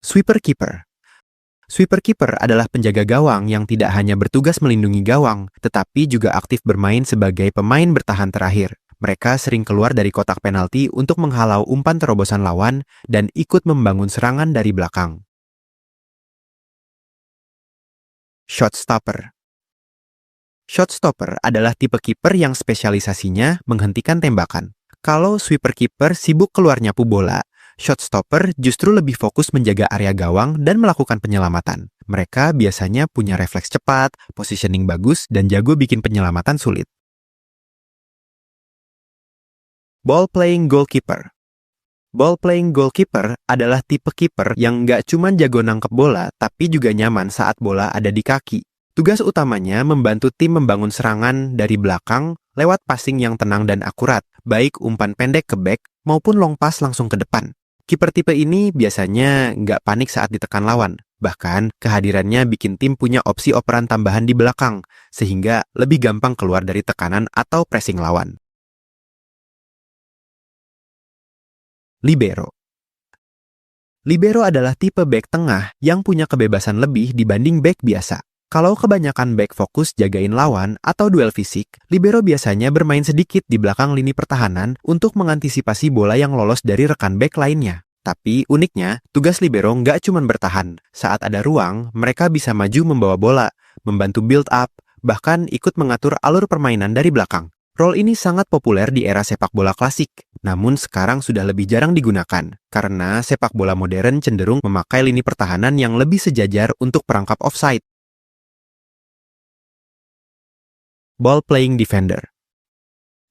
Sweeper Keeper. Sweeper Keeper adalah penjaga gawang yang tidak hanya bertugas melindungi gawang, tetapi juga aktif bermain sebagai pemain bertahan terakhir. Mereka sering keluar dari kotak penalti untuk menghalau umpan terobosan lawan dan ikut membangun serangan dari belakang. Shotstopper. Shotstopper adalah tipe kiper yang spesialisasinya menghentikan tembakan. Kalau sweeper keeper sibuk keluar nyapu bola, shotstopper justru lebih fokus menjaga area gawang dan melakukan penyelamatan. Mereka biasanya punya refleks cepat, positioning bagus, dan jago bikin penyelamatan sulit. Ball playing goalkeeper. Ball playing goalkeeper adalah tipe kiper yang nggak cuma jago nangkep bola, tapi juga nyaman saat bola ada di kaki. Tugas utamanya membantu tim membangun serangan dari belakang lewat passing yang tenang dan akurat, baik umpan pendek ke back maupun long pass langsung ke depan. Kiper tipe ini biasanya nggak panik saat ditekan lawan. Bahkan, kehadirannya bikin tim punya opsi operan tambahan di belakang, sehingga lebih gampang keluar dari tekanan atau pressing lawan. Libero. Libero adalah tipe back tengah yang punya kebebasan lebih dibanding back biasa. Kalau kebanyakan back fokus jagain lawan atau duel fisik, libero biasanya bermain sedikit di belakang lini pertahanan untuk mengantisipasi bola yang lolos dari rekan back lainnya. Tapi uniknya, tugas libero nggak cuma bertahan. Saat ada ruang, mereka bisa maju membawa bola, membantu build up, bahkan ikut mengatur alur permainan dari belakang. Role ini sangat populer di era sepak bola klasik, namun sekarang sudah lebih jarang digunakan, karena sepak bola modern cenderung memakai lini pertahanan yang lebih sejajar untuk perangkap offside. Ball playing defender.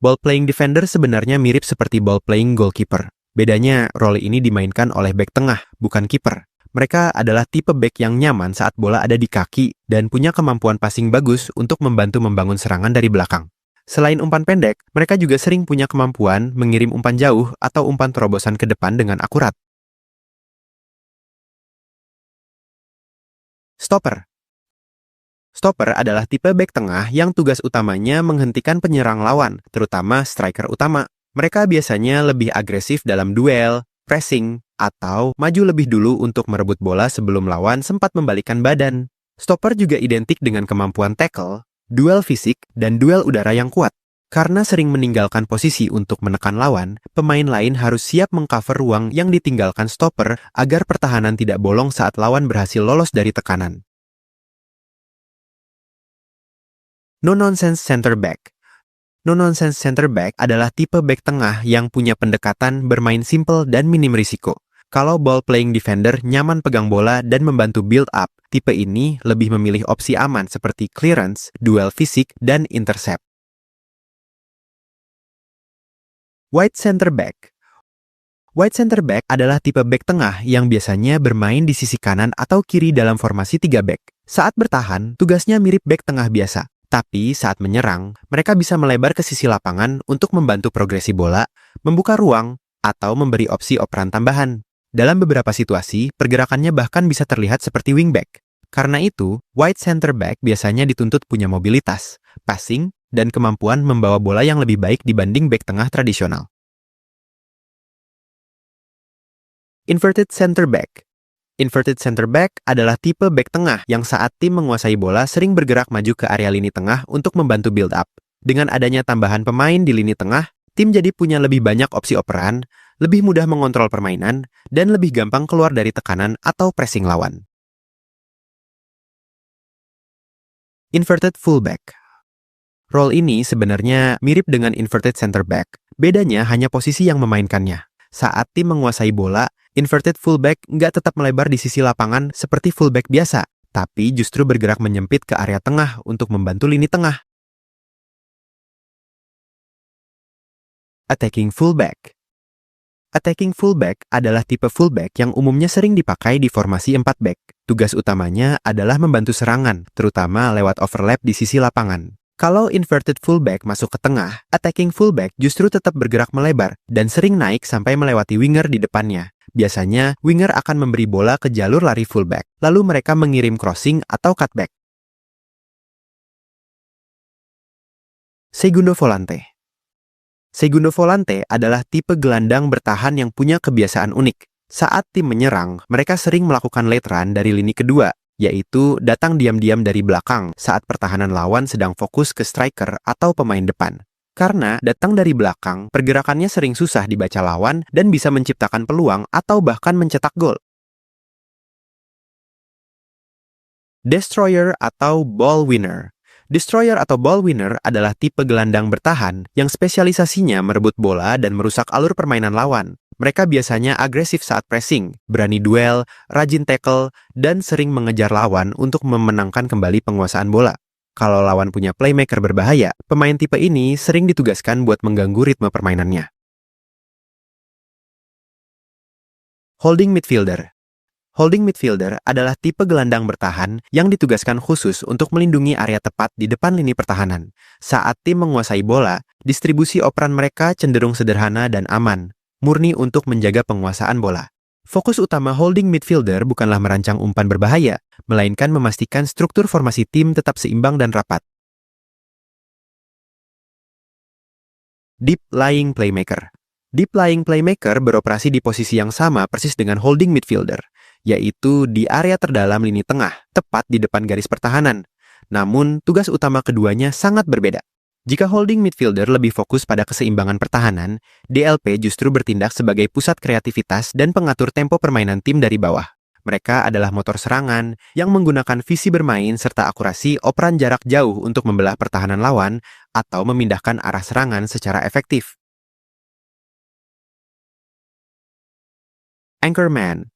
Ball playing defender sebenarnya mirip seperti ball playing goalkeeper. Bedanya, role ini dimainkan oleh back tengah, bukan kiper. Mereka adalah tipe back yang nyaman saat bola ada di kaki dan punya kemampuan passing bagus untuk membantu membangun serangan dari belakang. Selain umpan pendek, mereka juga sering punya kemampuan mengirim umpan jauh atau umpan terobosan ke depan dengan akurat. Stopper. Stopper adalah tipe back tengah yang tugas utamanya menghentikan penyerang lawan, terutama striker utama. Mereka biasanya lebih agresif dalam duel, pressing, atau maju lebih dulu untuk merebut bola sebelum lawan sempat membalikkan badan. Stopper juga identik dengan kemampuan tackle, duel fisik, dan duel udara yang kuat. Karena sering meninggalkan posisi untuk menekan lawan, pemain lain harus siap mengcover ruang yang ditinggalkan stopper agar pertahanan tidak bolong saat lawan berhasil lolos dari tekanan. No-nonsense center back. No-nonsense center back adalah tipe back tengah yang punya pendekatan bermain simple dan minim risiko. Kalau ball playing defender nyaman pegang bola dan membantu build up, tipe ini lebih memilih opsi aman seperti clearance, duel fisik, dan intercept. Wide center back. Wide center back adalah tipe back tengah yang biasanya bermain di sisi kanan atau kiri dalam formasi 3 back. Saat bertahan, tugasnya mirip back tengah biasa. Tapi saat menyerang, mereka bisa melebar ke sisi lapangan untuk membantu progresi bola, membuka ruang, atau memberi opsi operan tambahan. Dalam beberapa situasi, pergerakannya bahkan bisa terlihat seperti wingback. Karena itu, wide center back biasanya dituntut punya mobilitas, passing, dan kemampuan membawa bola yang lebih baik dibanding back tengah tradisional. Inverted center back. Inverted center back adalah tipe back tengah yang saat tim menguasai bola sering bergerak maju ke area lini tengah untuk membantu build up. Dengan adanya tambahan pemain di lini tengah, tim jadi punya lebih banyak opsi operan, lebih mudah mengontrol permainan, dan lebih gampang keluar dari tekanan atau pressing lawan. Inverted fullback. Role ini sebenarnya mirip dengan inverted center back. Bedanya hanya posisi yang memainkannya. Saat tim menguasai bola, inverted fullback nggak tetap melebar di sisi lapangan seperti fullback biasa, tapi justru bergerak menyempit ke area tengah untuk membantu lini tengah. Attacking fullback. Attacking fullback adalah tipe fullback yang umumnya sering dipakai di formasi 4 back. Tugas utamanya adalah membantu serangan, terutama lewat overlap di sisi lapangan. Kalau inverted fullback masuk ke tengah, attacking fullback justru tetap bergerak melebar dan sering naik sampai melewati winger di depannya. Biasanya, winger akan memberi bola ke jalur lari fullback, lalu mereka mengirim crossing atau cutback. Segundo volante. Segundo volante adalah tipe gelandang bertahan yang punya kebiasaan unik. Saat tim menyerang, mereka sering melakukan late run dari lini kedua, yaitu datang diam-diam dari belakang saat pertahanan lawan sedang fokus ke striker atau pemain depan. Karena datang dari belakang, pergerakannya sering susah dibaca lawan dan bisa menciptakan peluang atau bahkan mencetak gol. Destroyer atau ball winner. Destroyer atau ball winner adalah tipe gelandang bertahan yang spesialisasinya merebut bola dan merusak alur permainan lawan. Mereka biasanya agresif saat pressing, berani duel, rajin tackle, dan sering mengejar lawan untuk memenangkan kembali penguasaan bola. Kalau lawan punya playmaker berbahaya, pemain tipe ini sering ditugaskan buat mengganggu ritme permainannya. Holding midfielder. Holding midfielder adalah tipe gelandang bertahan yang ditugaskan khusus untuk melindungi area tepat di depan lini pertahanan. Saat tim menguasai bola, distribusi operan mereka cenderung sederhana dan aman, murni untuk menjaga penguasaan bola. Fokus utama holding midfielder bukanlah merancang umpan berbahaya, melainkan memastikan struktur formasi tim tetap seimbang dan rapat. Deep lying playmaker. Deep lying playmaker beroperasi di posisi yang sama persis dengan holding midfielder, yaitu di area terdalam lini tengah, tepat di depan garis pertahanan. Namun, tugas utama keduanya sangat berbeda. Jika holding midfielder lebih fokus pada keseimbangan pertahanan, DLP justru bertindak sebagai pusat kreativitas dan pengatur tempo permainan tim dari bawah. Mereka adalah motor serangan yang menggunakan visi bermain serta akurasi operan jarak jauh untuk membelah pertahanan lawan atau memindahkan arah serangan secara efektif. Anchorman.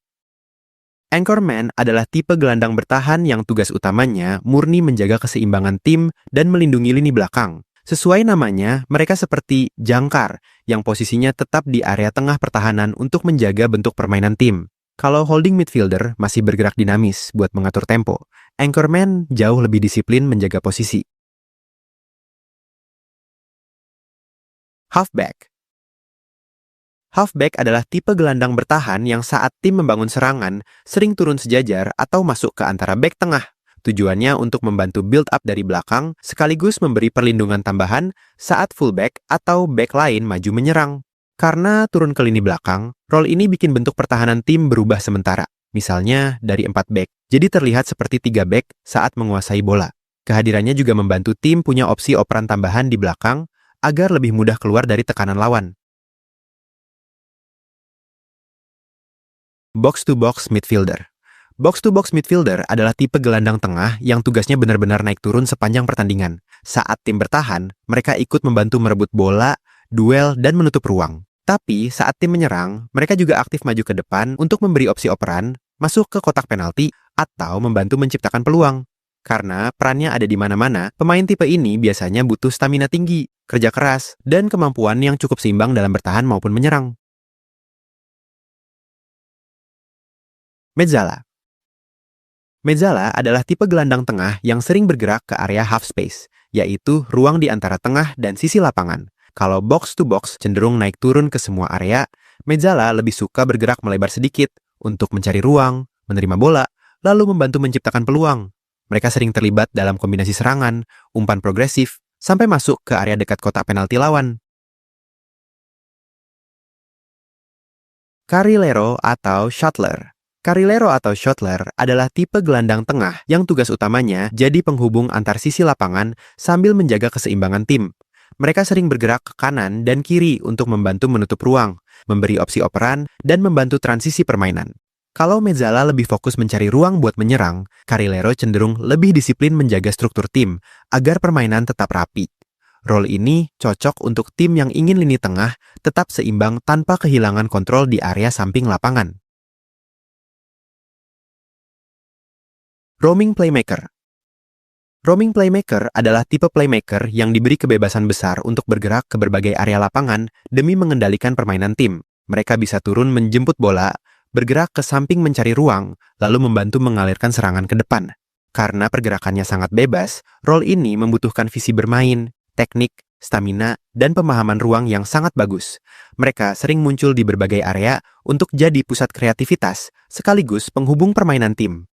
Anchorman adalah tipe gelandang bertahan yang tugas utamanya murni menjaga keseimbangan tim dan melindungi lini belakang. Sesuai namanya, mereka seperti jangkar yang posisinya tetap di area tengah pertahanan untuk menjaga bentuk permainan tim. Kalau holding midfielder masih bergerak dinamis buat mengatur tempo, Anchorman jauh lebih disiplin menjaga posisi. Halfback. Halfback adalah tipe gelandang bertahan yang saat tim membangun serangan, sering turun sejajar atau masuk ke antara back tengah. Tujuannya untuk membantu build up dari belakang, sekaligus memberi perlindungan tambahan saat fullback atau back lain maju menyerang. Karena turun ke lini belakang, role ini bikin bentuk pertahanan tim berubah sementara. Misalnya dari 4 back, jadi terlihat seperti 3 back saat menguasai bola. Kehadirannya juga membantu tim punya opsi operan tambahan di belakang agar lebih mudah keluar dari tekanan lawan. Box-to-box midfielder. Box-to-box midfielder adalah tipe gelandang tengah yang tugasnya benar-benar naik turun sepanjang pertandingan. Saat tim bertahan, mereka ikut membantu merebut bola, duel, dan menutup ruang. Tapi saat tim menyerang, mereka juga aktif maju ke depan untuk memberi opsi operan, masuk ke kotak penalti, atau membantu menciptakan peluang. Karena perannya ada di mana-mana, pemain tipe ini biasanya butuh stamina tinggi, kerja keras, dan kemampuan yang cukup seimbang dalam bertahan maupun menyerang. Mezzala. Mezzala adalah tipe gelandang tengah yang sering bergerak ke area half space, yaitu ruang di antara tengah dan sisi lapangan. Kalau box to box cenderung naik turun ke semua area, Mezzala lebih suka bergerak melebar sedikit untuk mencari ruang, menerima bola, lalu membantu menciptakan peluang. Mereka sering terlibat dalam kombinasi serangan, umpan progresif, sampai masuk ke area dekat kotak penalti lawan. Carrilero atau Shuttler. Carrilero atau Shuttler adalah tipe gelandang tengah yang tugas utamanya jadi penghubung antar sisi lapangan sambil menjaga keseimbangan tim. Mereka sering bergerak ke kanan dan kiri untuk membantu menutup ruang, memberi opsi operan, dan membantu transisi permainan. Kalau Mezzala lebih fokus mencari ruang buat menyerang, Carrilero cenderung lebih disiplin menjaga struktur tim agar permainan tetap rapi. Role ini cocok untuk tim yang ingin lini tengah tetap seimbang tanpa kehilangan kontrol di area samping lapangan. Roaming playmaker. Roaming playmaker adalah tipe playmaker yang diberi kebebasan besar untuk bergerak ke berbagai area lapangan demi mengendalikan permainan tim. Mereka bisa turun menjemput bola, bergerak ke samping mencari ruang, lalu membantu mengalirkan serangan ke depan. Karena pergerakannya sangat bebas, role ini membutuhkan visi bermain, teknik, stamina, dan pemahaman ruang yang sangat bagus. Mereka sering muncul di berbagai area untuk jadi pusat kreativitas, sekaligus penghubung permainan tim.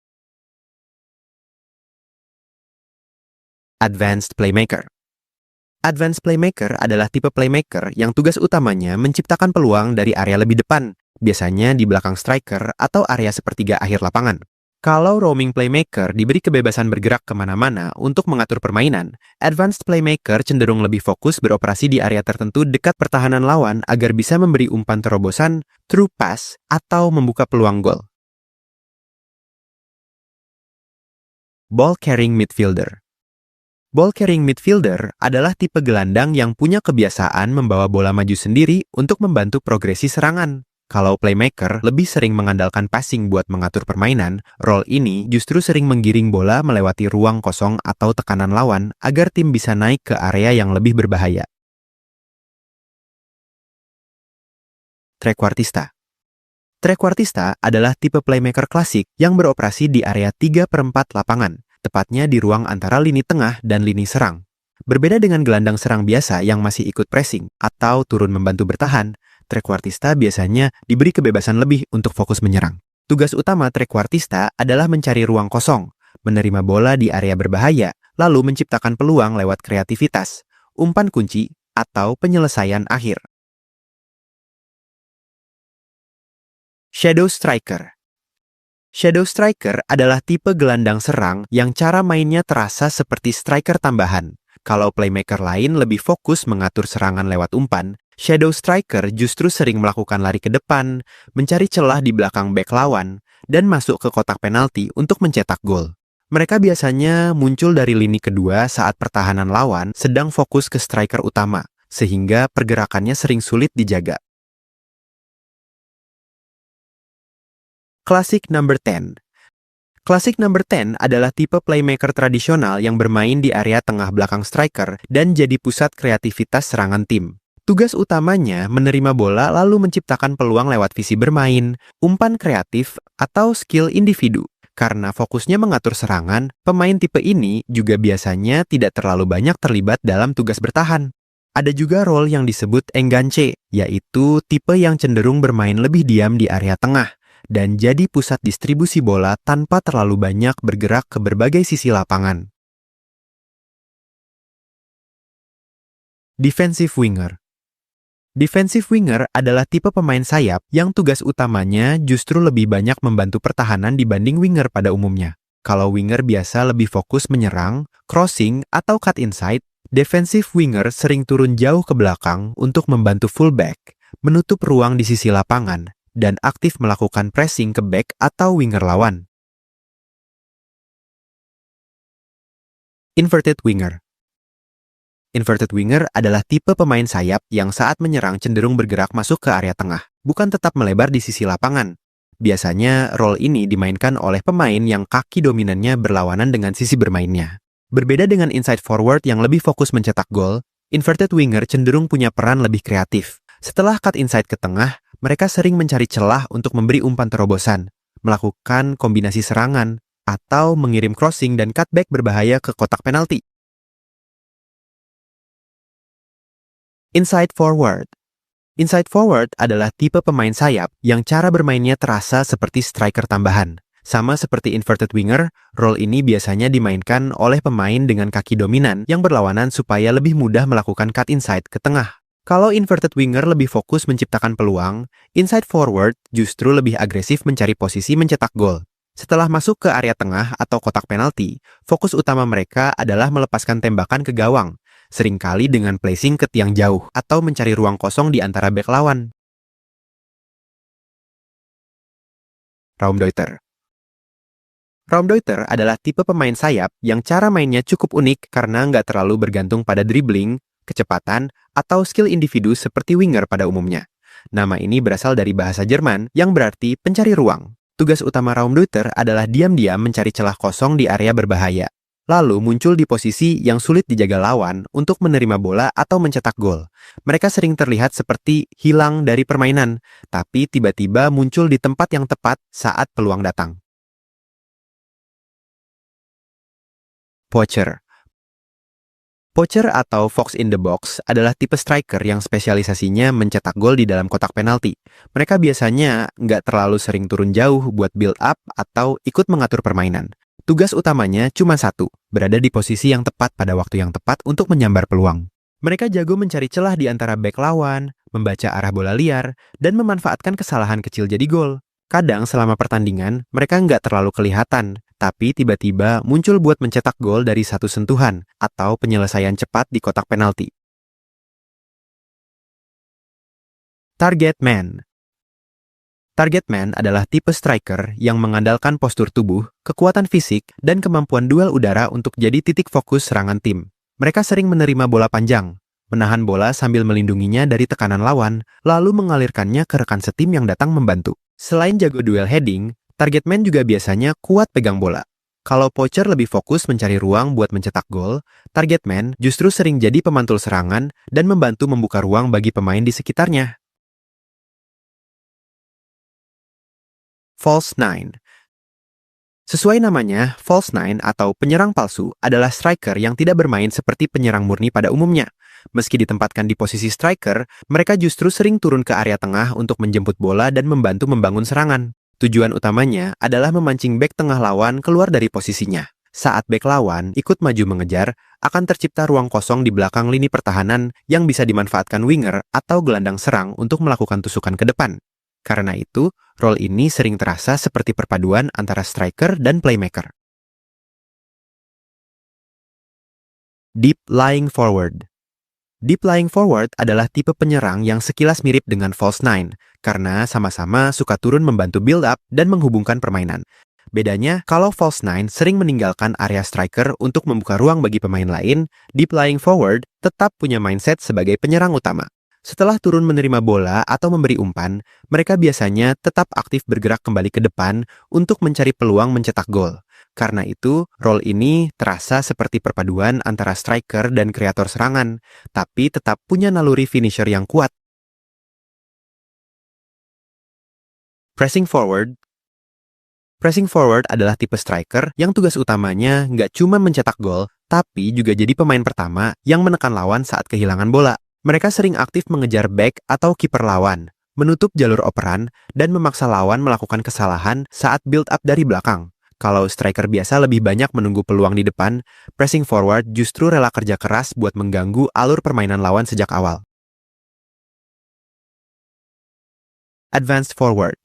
Advanced Playmaker. Advanced Playmaker adalah tipe playmaker yang tugas utamanya menciptakan peluang dari area lebih depan. biasanya di belakang striker atau area sepertiga akhir lapangan. Kalau roaming playmaker diberi kebebasan bergerak kemana-mana untuk mengatur permainan, advanced playmaker cenderung lebih fokus beroperasi di area tertentu dekat pertahanan lawan agar bisa memberi umpan terobosan, through pass, atau membuka peluang gol. Ball carrying midfielder. Ball carrying midfielder adalah tipe gelandang yang punya kebiasaan membawa bola maju sendiri untuk membantu progresi serangan. Kalau playmaker lebih sering mengandalkan passing buat mengatur permainan, role ini justru sering menggiring bola melewati ruang kosong atau tekanan lawan agar tim bisa naik ke area yang lebih berbahaya. Trequartista. Trequartista adalah tipe playmaker klasik yang beroperasi di area 3/4 lapangan, tepatnya di ruang antara lini tengah dan lini serang. Berbeda dengan gelandang serang biasa yang masih ikut pressing atau turun membantu bertahan, trequartista biasanya diberi kebebasan lebih untuk fokus menyerang. Tugas utama trequartista adalah mencari ruang kosong, menerima bola di area berbahaya, lalu menciptakan peluang lewat kreativitas, umpan kunci, atau penyelesaian akhir. Shadow striker. Shadow striker adalah tipe gelandang serang yang cara mainnya terasa seperti striker tambahan. Kalau playmaker lain lebih fokus mengatur serangan lewat umpan, shadow striker justru sering melakukan lari ke depan, mencari celah di belakang bek lawan, dan masuk ke kotak penalti untuk mencetak gol. Mereka biasanya muncul dari lini kedua saat pertahanan lawan sedang fokus ke striker utama, sehingga pergerakannya sering sulit dijaga. Classic number 10. Classic number 10 adalah tipe playmaker tradisional yang bermain di area tengah belakang striker dan jadi pusat kreativitas serangan tim. Tugas utamanya menerima bola lalu menciptakan peluang lewat visi bermain, umpan kreatif, atau skill individu. Karena fokusnya mengatur serangan, pemain tipe ini juga biasanya tidak terlalu banyak terlibat dalam tugas bertahan. Ada juga role yang disebut enganche, yaitu tipe yang cenderung bermain lebih diam di area tengah dan jadi pusat distribusi bola tanpa terlalu banyak bergerak ke berbagai sisi lapangan. Defensive winger. Defensive winger adalah tipe pemain sayap yang tugas utamanya justru lebih banyak membantu pertahanan dibanding winger pada umumnya. Kalau winger biasa lebih fokus menyerang, crossing, atau cut inside, defensive winger sering turun jauh ke belakang untuk membantu fullback, menutup ruang di sisi lapangan, dan aktif melakukan pressing ke back atau winger lawan. Inverted winger. Inverted winger adalah tipe pemain sayap yang saat menyerang cenderung bergerak masuk ke area tengah, bukan tetap melebar di sisi lapangan. Biasanya, role ini dimainkan oleh pemain yang kaki dominannya berlawanan dengan sisi bermainnya. Berbeda dengan inside forward yang lebih fokus mencetak gol, inverted winger cenderung punya peran lebih kreatif. Setelah cut inside ke tengah, mereka sering mencari celah untuk memberi umpan terobosan, melakukan kombinasi serangan, atau mengirim crossing dan cutback berbahaya ke kotak penalti. Inside forward. Inside forward adalah tipe pemain sayap yang cara bermainnya terasa seperti striker tambahan. Sama seperti inverted winger, role ini biasanya dimainkan oleh pemain dengan kaki dominan yang berlawanan supaya lebih mudah melakukan cut inside ke tengah. Kalau inverted winger lebih fokus menciptakan peluang, inside forward justru lebih agresif mencari posisi mencetak gol. Setelah masuk ke area tengah atau kotak penalti, fokus utama mereka adalah melepaskan tembakan ke gawang, seringkali dengan placing ke tiang jauh atau mencari ruang kosong di antara bek lawan. Raumdeuter. Raumdeuter adalah tipe pemain sayap yang cara mainnya cukup unik karena nggak terlalu bergantung pada dribbling, kecepatan, atau skill individu seperti winger pada umumnya. Nama ini berasal dari bahasa Jerman yang berarti pencari ruang. Tugas utama Raumdeuter adalah diam-diam mencari celah kosong di area berbahaya, lalu muncul di posisi yang sulit dijaga lawan untuk menerima bola atau mencetak gol. Mereka sering terlihat seperti hilang dari permainan, tapi tiba-tiba muncul di tempat yang tepat saat peluang datang. Poacher. Poacher atau fox in the box adalah tipe striker yang spesialisasinya mencetak gol di dalam kotak penalti. Mereka biasanya nggak terlalu sering turun jauh buat build up atau ikut mengatur permainan. Tugas utamanya cuma satu, berada di posisi yang tepat pada waktu yang tepat untuk menyambar peluang. Mereka jago mencari celah di antara bek lawan, membaca arah bola liar, dan memanfaatkan kesalahan kecil jadi gol. Kadang selama pertandingan, mereka nggak terlalu kelihatan, tapi tiba-tiba muncul buat mencetak gol dari satu sentuhan atau penyelesaian cepat di kotak penalti. Target man. Target man adalah tipe striker yang mengandalkan postur tubuh, kekuatan fisik, dan kemampuan duel udara untuk jadi titik fokus serangan tim. Mereka sering menerima bola panjang, menahan bola sambil melindunginya dari tekanan lawan, lalu mengalirkannya ke rekan setim yang datang membantu. Selain jago duel heading, target man juga biasanya kuat pegang bola. Kalau poacher lebih fokus mencari ruang buat mencetak gol, target man justru sering jadi pemantul serangan dan membantu membuka ruang bagi pemain di sekitarnya. False Nine. Sesuai namanya, false nine atau penyerang palsu adalah striker yang tidak bermain seperti penyerang murni pada umumnya. Meski ditempatkan di posisi striker, mereka justru sering turun ke area tengah untuk menjemput bola dan membantu membangun serangan. Tujuan utamanya adalah memancing bek tengah lawan keluar dari posisinya. Saat bek lawan ikut maju mengejar, akan tercipta ruang kosong di belakang lini pertahanan yang bisa dimanfaatkan winger atau gelandang serang untuk melakukan tusukan ke depan. Karena itu, role ini sering terasa seperti perpaduan antara striker dan playmaker. Deep lying forward. Deep lying forward adalah tipe penyerang yang sekilas mirip dengan false nine, karena sama-sama suka turun membantu build up dan menghubungkan permainan. Bedanya, kalau false nine sering meninggalkan area striker untuk membuka ruang bagi pemain lain, deep lying forward tetap punya mindset sebagai penyerang utama. Setelah turun menerima bola atau memberi umpan, mereka biasanya tetap aktif bergerak kembali ke depan untuk mencari peluang mencetak gol. Karena itu, role ini terasa seperti perpaduan antara striker dan kreator serangan, tapi tetap punya naluri finisher yang kuat. Pressing forward. Pressing forward adalah tipe striker yang tugas utamanya nggak cuma mencetak gol, tapi juga jadi pemain pertama yang menekan lawan saat kehilangan bola. Mereka sering aktif mengejar back atau kiper lawan, menutup jalur operan, dan memaksa lawan melakukan kesalahan saat build up dari belakang. Kalau striker biasa lebih banyak menunggu peluang di depan, pressing forward justru rela kerja keras buat mengganggu alur permainan lawan sejak awal. Advanced forward.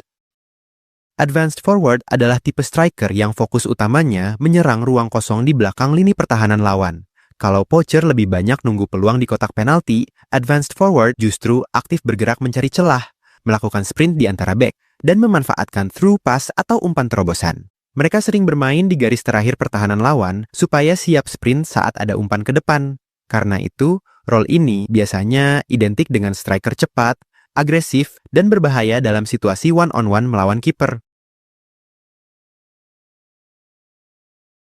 Advanced forward adalah tipe striker yang fokus utamanya menyerang ruang kosong di belakang lini pertahanan lawan. Kalau poacher lebih banyak nunggu peluang di kotak penalti, advanced forward justru aktif bergerak mencari celah, melakukan sprint di antara back, dan memanfaatkan through pass atau umpan terobosan. Mereka sering bermain di garis terakhir pertahanan lawan supaya siap sprint saat ada umpan ke depan. Karena itu, role ini biasanya identik dengan striker cepat, agresif, dan berbahaya dalam situasi one-on-one melawan kiper.